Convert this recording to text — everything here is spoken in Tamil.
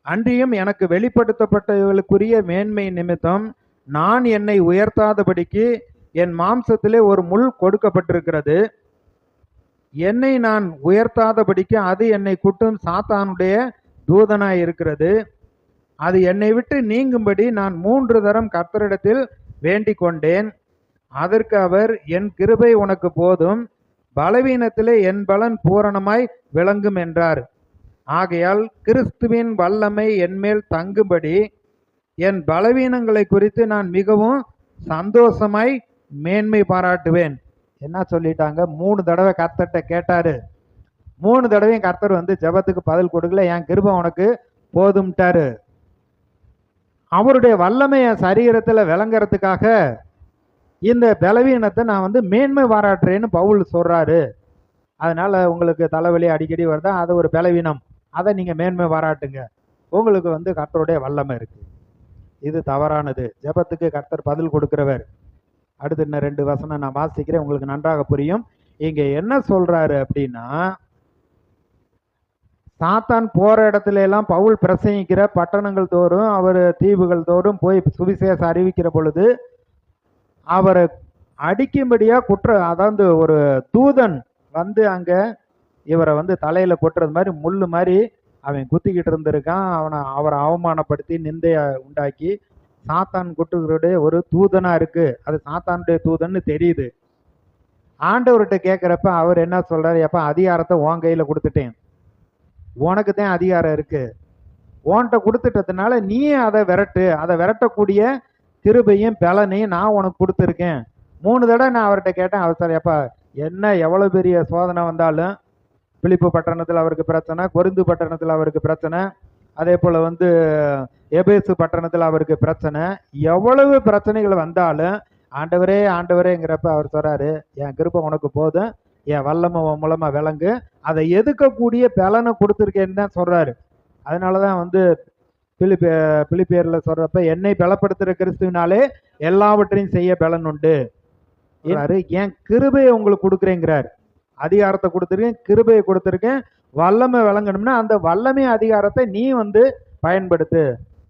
அன்றியும் எனக்கு வெளிப்படுத்தப்பட்டவர்களுக்குரிய மேன்மை நிமித்தம் நான் என்னை உயர்த்தாதபடிக்கு என் மாம்சத்திலே ஒரு முள் கொடுக்கப்பட்டிருக்கிறது. என்னை நான் உயர்த்தாதபடிக்கு அது என்னை குட்டும் சாத்தானுடைய தூதனாய் இருக்கிறது. அது என்னை விட்டு நீங்கும்படி நான் 3 தரம் கர்த்தரிடத்தில் வேண்டிக் கொண்டேன். அதற்கு அவர், என் கிருபை உனக்கு போதும், பலவீனத்திலே என் பலன் பூரணமாய் விளங்கும் என்றார். ஆகையால் கிறிஸ்துவின் வல்லமை என்மேல் தங்கும்படி என் பலவீனங்களை குறித்து நான் மிகவும் சந்தோஷமாய் மேன்மை பாராட்டுவேன். என்ன சொல்லிட்டாங்க? 3 தடவை கர்த்தர்கிட்ட கேட்டாரு. 3 தடவையும் கர்த்தர் வந்து ஜெபத்துக்கு பதில் கொடுக்கல. என் கிருபை உனக்கு போதும்ட்டாரு. அவருடைய வல்லமை என் சரீரத்துல விளங்குறதுக்காக இந்த பலவீனத்தை நான் வந்து மேன்மை பாராட்டுறேன்னு பவுல் சொல்றாரு. அதனால உங்களுக்கு தலைவலி அடிக்கடி வருதா, அது ஒரு பலவீனம், அதை நீங்க மேன்மை பாராட்டுங்க. உங்களுக்கு வந்து கர்த்தருடைய வல்லமை இருக்கு. இது தவறானது. ஜெபத்துக்கு கர்த்தர் பதில் கொடுக்கிறவர். அடுத்து இன்னும் 2 வசனம் நான் வாசிக்கிறேன், உங்களுக்கு நன்றாக புரியும். இங்க என்ன சொல்றாரு அப்படின்னா, சாத்தான் போற இடத்துல எல்லாம் பவுல் பிரசங்கிக்கிற பட்டணங்கள் தோறும், அவர் தீவுகள் தோறும் போய் சுவிசேஷம் அறிவிக்கிற பொழுது அவரை அடிக்கும்படியா அதாவது ஒரு தூதன் வந்து அங்க இவரை வந்து தலையில கொட்டுறது மாதிரி முள்ளு மாதிரி அவன் குத்திக்கிட்டு இருந்திருக்கான். அவரை அவமானப்படுத்தி நிந்தைய உண்டாக்கி சாத்தான் குட்டுகளுடைய ஒரு தூதனா இருக்கு. அது சாத்தானுடைய தூதன்னு தெரியுது. ஆண்டவர்கிட்ட கேட்கிறப்ப அவர் என்ன சொல்றாரு? எப்ப அதிகாரத்தை உன் கையில கொடுத்துட்டேன், உனக்கு தான் அதிகாரம் இருக்கு, உன்கிட்ட கொடுத்துட்டதுனால நீ அதை விரட்டு, அதை விரட்டக்கூடிய கிருபையும் பலனையும் நான் உனக்கு கொடுத்துருக்கேன். 3 தடவை நான் அவர்கிட்ட கேட்டேன். அவர் சார், எப்பா என்ன எவ்வளவு பெரிய சோதனை வந்தாலும், பிலிப்பு பட்டணத்தில் அவருக்கு பிரச்சனை, கொரிந்து பட்டணத்தில் அவருக்கு பிரச்சனை, அதே போல வந்து எபேசு பட்டணத்தில் அவருக்கு பிரச்சனை, எவ்வளவு பிரச்சனைகள் வந்தாலும் ஆண்டவரே ஆண்டவரேங்கிறப்ப அவர் சொல்றாரு, என் கிருபை உனக்கு போதும், என் வல்லமை மூலமா விளங்கு, அதை எதுக்கக்கூடிய பலனை கொடுத்துருக்கேன்னு தான் சொல்றாரு. அதனாலதான் வந்து பிலிப்பியர்ல சொல்றப்ப, என்னை பலப்படுத்துற கிறிஸ்துவினாலே எல்லாவற்றையும் செய்ய பலன் உண்டு. என் கிருபையை உங்களுக்கு கொடுக்குறேங்கிறார். அதிகாரத்தை கொடுத்துருக்கேன், கிருபையை கொடுத்துருக்கேன். வல்லமை விளங்கணும்னா அந்த வல்லமை அதிகாரத்தை நீ வந்து பயன்படுத்து.